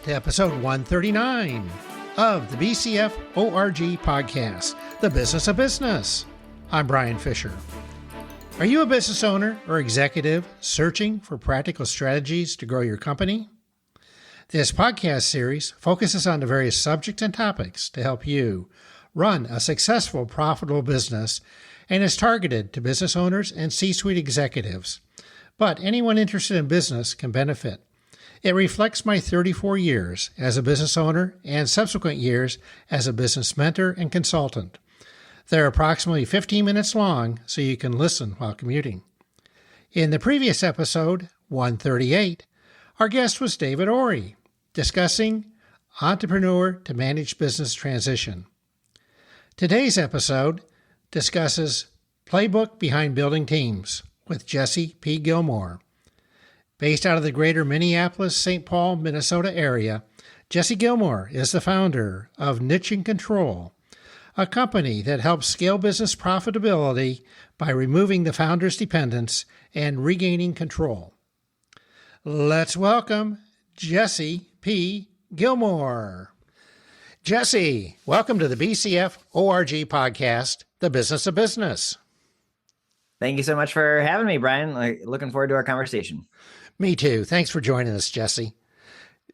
to episode 139 of the BCF ORG podcast, The Business of Business. I'm Brian Fisher. Are you a business owner or executive searching for practical strategies to grow your company? This podcast series focuses on the various subjects and topics to help you run a successful, profitable business and is targeted to business owners and C-suite executives. But anyone interested in business can benefit. It reflects my 34 years as a business owner and subsequent years as a business mentor and consultant. They're approximately 15 minutes long, so you can listen while commuting. In the previous episode, 138, our guest was David Ory, discussing entrepreneur to managed business transition. Today's episode discusses Playbook Behind Building Teams with Jesse P. Gilmore. Based out of the greater Minneapolis-St. Paul, Minnesota area, Jesse Gilmore is the founder of Niche and Control, a company that helps scale business profitability by removing the founder's dependence and regaining control. Let's welcome Jesse P. Gilmore. Jesse, welcome to the BCF ORG podcast, The Business of Business. Thank you so much for having me, Brian. Looking forward to our conversation. Me too. Thanks for joining us, Jesse.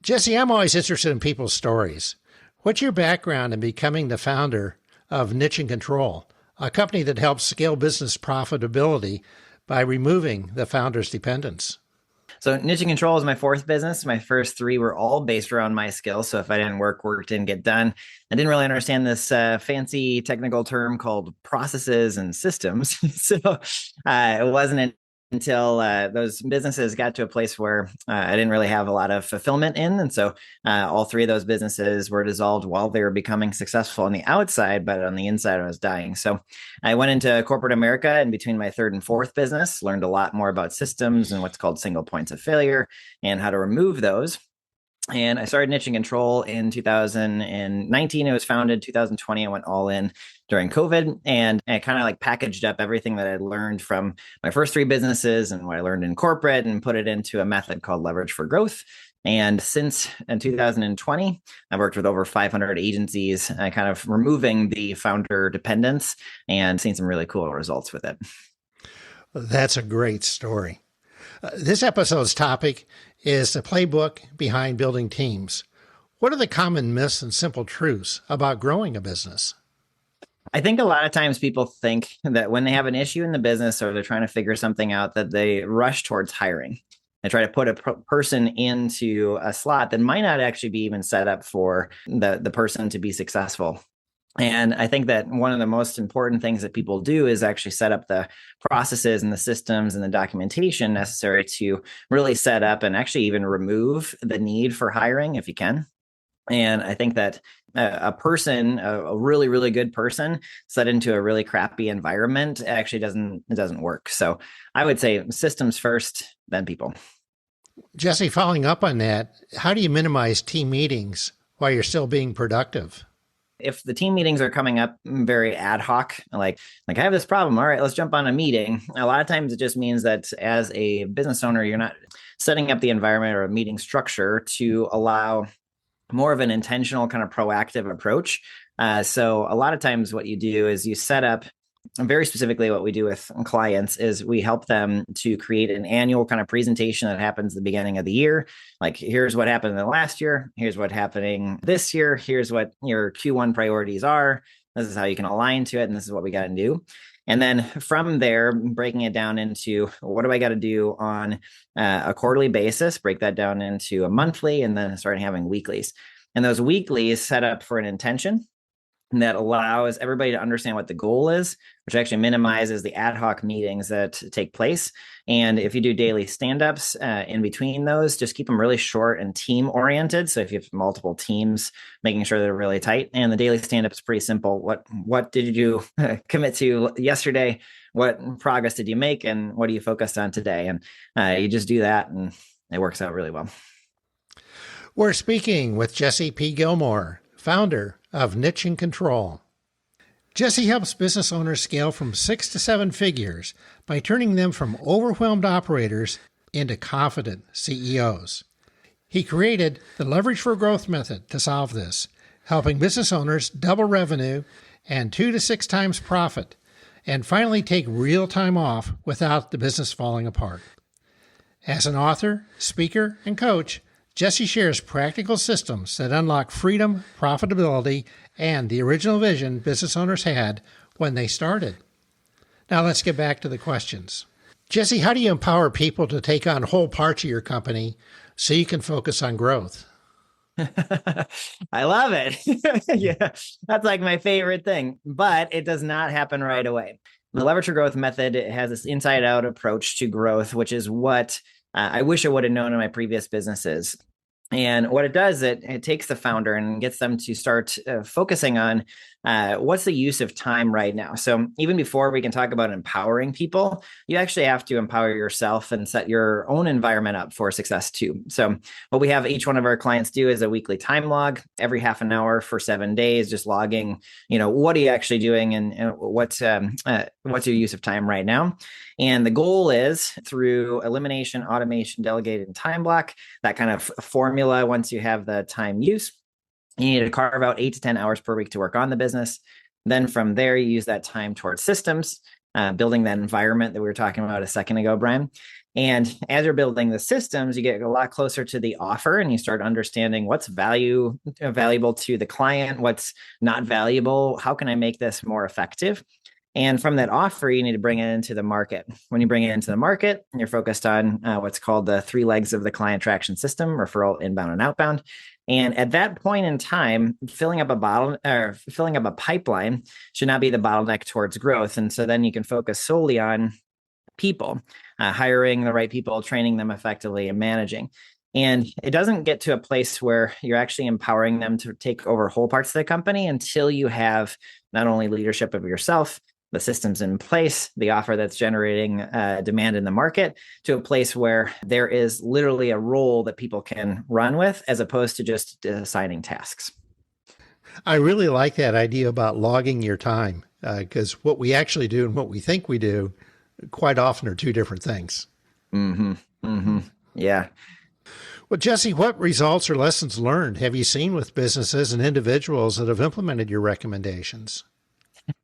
Jesse, I'm always interested in people's stories. What's your background in becoming the founder of Niche and Control, a company that helps scale business profitability by removing the founder's dependence? So Niche and Control is my fourth business. My first three were all based around my skills. So if I didn't work didn't get done. I didn't really understand this fancy technical term called processes and systems. So it wasn't until those businesses got to a place where I didn't really have a lot of fulfillment in. And so all three of those businesses were dissolved while they were becoming successful on the outside, but on the inside, I was dying. So I went into corporate America, and between my third and fourth business, learned a lot more about systems and what's called single points of failure and how to remove those. And I started Niche and Control in 2019. It was founded 2020. I went all in during COVID, and I kind of packaged up everything that I'd learned from my first three businesses and what I learned in corporate and put it into a method called Leverage for Growth. And since in 2020, I've worked with over 500 agencies, kind of removing the founder dependence and seen some really cool results with it. That's a great story. This episode's topic is the playbook behind building teams. What are the common myths and simple truths about growing a business? I think a lot of times people think that when they have an issue in the business or they're trying to figure something out, that they rush towards hiring and try to put a person into a slot that might not actually be even set up for the person to be successful. And I think that one of the most important things that people do is actually set up the processes and the systems and the documentation necessary to really set up and actually even remove the need for hiring if you can. And I think that a person, a really, really good person set into a really crappy environment actually doesn't work. So I would say systems first, then people. Jesse, following up on that, how do you minimize team meetings while you're still being productive? If the team meetings are coming up very ad hoc, like I have this problem, all right, let's jump on a meeting. A lot of times it just means that as a business owner, you're not setting up the environment or a meeting structure to allow more of an intentional kind of proactive approach. So a lot of times what you do is you set up, and very specifically what we do with clients is we help them to create an annual kind of presentation that happens at the beginning of the year. Like, here's what happened in the last year. Here's what's happening this year. Here's what your Q1 priorities are. This is how you can align to it. And this is what we got to do. And then from there, breaking it down into what do I got to do on a quarterly basis, break that down into a monthly, and then start having weeklies. And those weeklies set up for an intention that allows everybody to understand what the goal is, which actually minimizes the ad hoc meetings that take place. And if you do daily stand-ups in between those, just keep them really short and team-oriented. So if you have multiple teams, making sure they're really tight. And the daily stand-up is pretty simple. What did you commit to yesterday? What progress did you make? And what are you focused on today? And you just do that, and it works out really well. We're speaking with Jesse P. Gilmore, founder of Niche and Control. Jesse helps business owners scale from 6 to 7 figures by turning them from overwhelmed operators into confident CEOs. He created the Leverage for Growth method to solve this, helping business owners double revenue and 2 to 6 times profit, and finally take real time off without the business falling apart. As an author, speaker, and coach, Jesse shares practical systems that unlock freedom, profitability, and the original vision business owners had when they started. Now let's get back to the questions. Jesse, how do you empower people to take on whole parts of your company so you can focus on growth? I love it. Yeah, that's like my favorite thing, but it does not happen right away. The Leverage for Growth method has this inside out approach to growth, which is what I wish I would have known in my previous businesses. And what it does, it takes the founder and gets them to start focusing on what's the use of time right now. So even before we can talk about empowering people, you actually have to empower yourself and set your own environment up for success too. So what we have each one of our clients do is a weekly time log every half an hour for 7 days, just logging, what are you actually doing and what's your use of time right now. And the goal is through elimination, automation, delegated, and time block, that kind of formula. Once you have the time use, you need to carve out 8 to 10 hours per week to work on the business. Then from there, you use that time towards systems, building that environment that we were talking about a second ago, Brian. And as you're building the systems, you get a lot closer to the offer and you start understanding what's valuable to the client, what's not valuable. How can I make this more effective? And from that offer, you need to bring it into the market. When you bring it into the market, you're focused on what's called the 3 legs of the client traction system: referral, inbound, and outbound. And at that point in time, filling up a pipeline should not be the bottleneck towards growth. And so then you can focus solely on people, hiring the right people, training them effectively, and managing. And it doesn't get to a place where you're actually empowering them to take over whole parts of the company until you have not only leadership of yourself, the systems in place, the offer that's generating demand in the market, to a place where there is literally a role that people can run with, as opposed to just assigning tasks. I really like that idea about logging your time, because what we actually do and what we think we do quite often are 2 different things. Yeah. Well, Jesse, what results or lessons learned have you seen with businesses and individuals that have implemented your recommendations?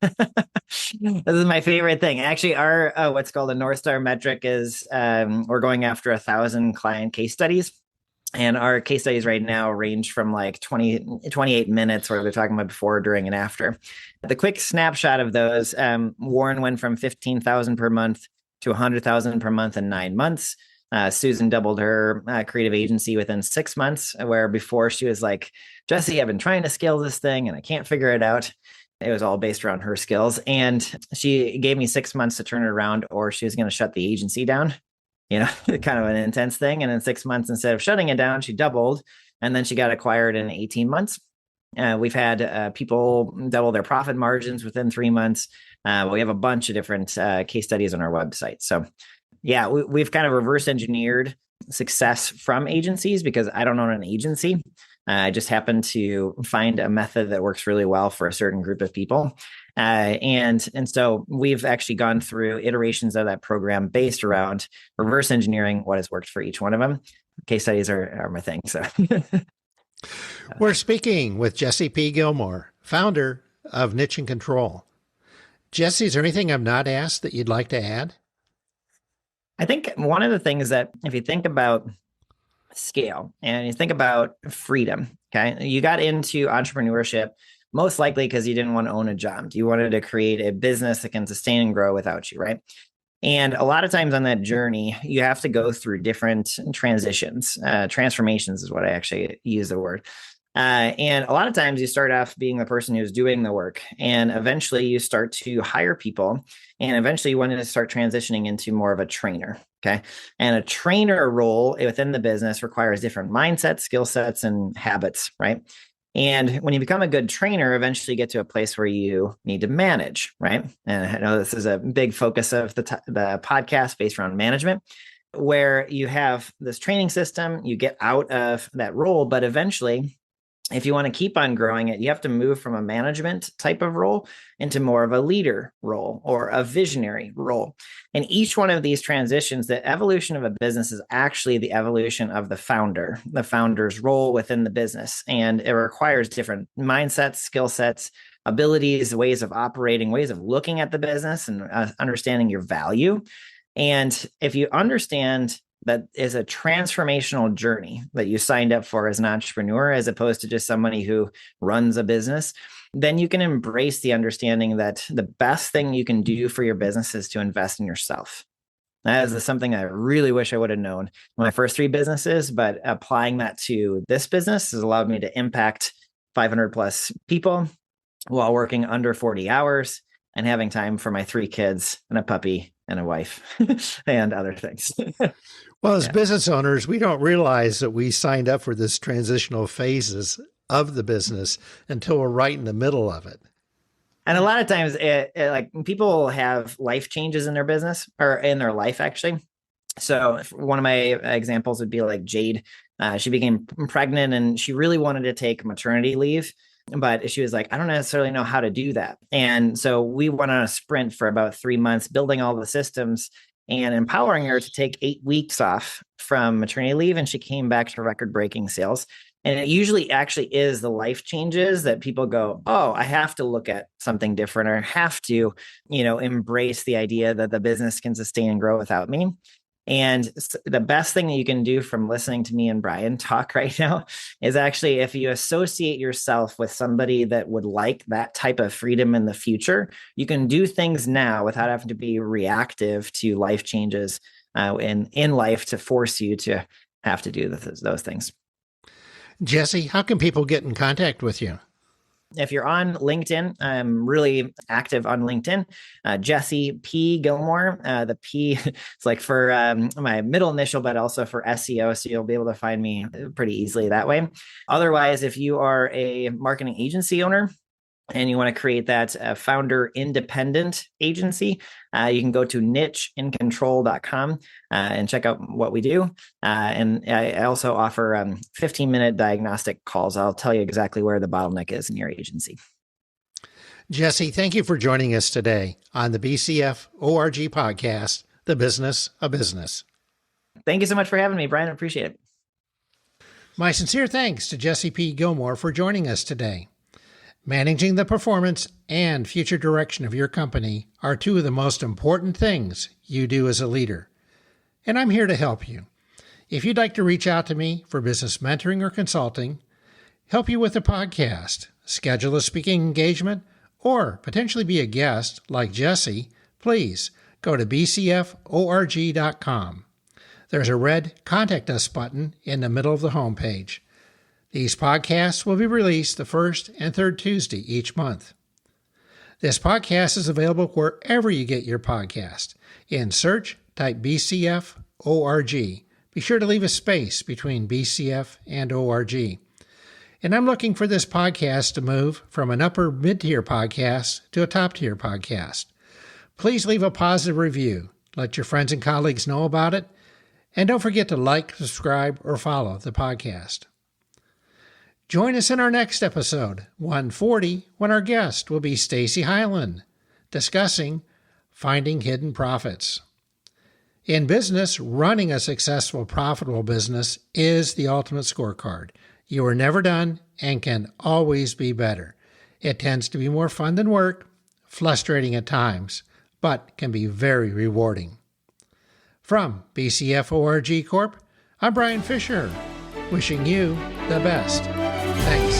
This is my favorite thing. Actually, our what's called a North Star metric is we're going after 1,000 client case studies. And our case studies right now range from like 28 minutes, where they're talking about before, during, and after. The quick snapshot of those, Warren went from 15,000 per month to 100,000 per month in 9 months. Susan doubled her creative agency within 6 months, where before she was like, Jesse, I've been trying to scale this thing and I can't figure it out. It was all based around her skills. And she gave me 6 months to turn it around, or she was going to shut the agency down. Kind of an intense thing. And in 6 months, instead of shutting it down, she doubled. And then she got acquired in 18 months. We've had people double their profit margins within 3 months. We have a bunch of different case studies on our website. So yeah, we've kind of reverse engineered success from agencies, because I don't own an agency. I just happen to find a method that works really well for a certain group of people. And so we've actually gone through iterations of that program based around reverse engineering what has worked for each one of them. Case studies are my thing. So we're speaking with Jesse P. Gilmore, founder of Niche and Control. Jesse, is there anything I've not asked that you'd like to add? I think one of the things that, if you think about scale and you think about freedom, okay, you got into entrepreneurship most likely because you didn't want to own a job. You wanted to create a business that can sustain and grow without you, right? And a lot of times on that journey, you have to go through different transitions. Transformations is what I actually use the word. And a lot of times you start off being the person who's doing the work, and eventually you start to hire people, and eventually you want to start transitioning into more of a trainer. Okay. And a trainer role within the business requires different mindsets, skill sets, and habits, right? And when you become a good trainer, eventually you get to a place where you need to manage, right? And I know this is a big focus of the podcast based around management, where you have this training system, you get out of that role, but eventually If you want to keep on growing it, you have to move from a management type of role into more of a leader role or a visionary role. And each one of these transitions, the evolution of a business is actually the evolution of the founder's role within the business. And it requires different mindsets, skill sets, abilities, ways of operating, ways of looking at the business and understanding your value. And if you understand that is a transformational journey that you signed up for as an entrepreneur, as opposed to just somebody who runs a business, then you can embrace the understanding that the best thing you can do for your business is to invest in yourself. That is something I really wish I would have known in my first 3 businesses, but applying that to this business has allowed me to impact 500 plus people while working under 40 hours and having time for my 3 kids and a puppy and a wife and other things. Well, as business owners, we don't realize that we signed up for this transitional phases of the business until we're right in the middle of it. And a lot of times like people have life changes in their business or in their life, actually. So one of my examples would be like Jade. She became pregnant and she really wanted to take maternity leave, but she was like, I don't necessarily know how to do that. And so we went on a sprint for about 3 months, building all the systems and empowering her to take 8 weeks off from maternity leave. And she came back to record-breaking sales. And it usually actually is the life changes that people go, oh, I have to look at something different or have to, embrace the idea that the business can sustain and grow without me. And the best thing that you can do from listening to me and Brian talk right now is actually if you associate yourself with somebody that would like that type of freedom in the future, you can do things now without having to be reactive to life changes in life to force you to have to do those things. Jesse, how can people get in contact with you? If you're on LinkedIn, I'm really active on LinkedIn. Jesse P. Gilmore. The P is like for my middle initial, but also for SEO. So you'll be able to find me pretty easily that way. Otherwise, if you are a marketing agency owner, and you want to create that founder independent agency, you can go to nicheincontrol.com and check out what we do. And I also offer 15-minute diagnostic calls. I'll tell you exactly where the bottleneck is in your agency. Jesse, thank you for joining us today on the BCF ORG podcast, The Business of Business. Thank you so much for having me, Brian. I appreciate it. My sincere thanks to Jesse P. Gilmore for joining us today. Managing the performance and future direction of your company are 2 of the most important things you do as a leader. And I'm here to help you. If you'd like to reach out to me for business mentoring or consulting, help you with a podcast, schedule a speaking engagement, or potentially be a guest like Jesse, please go to bcforg.com. There's a red Contact Us button in the middle of the homepage. These podcasts will be released the first and third Tuesday each month. This podcast is available wherever you get your podcast. In search, type BCF ORG. Be sure to leave a space between BCF and ORG. And I'm looking for this podcast to move from an upper mid-tier podcast to a top-tier podcast. Please leave a positive review. Let your friends and colleagues know about it. And don't forget to like, subscribe, or follow the podcast. Join us in our next episode, 140, when our guest will be Stacy Hyland, discussing finding hidden profits. In business, running a successful, profitable business is the ultimate scorecard. You are never done and can always be better. It tends to be more fun than work, frustrating at times, but can be very rewarding. From BCF ORG Corp., I'm Brian Fisher, wishing you the best. Thanks.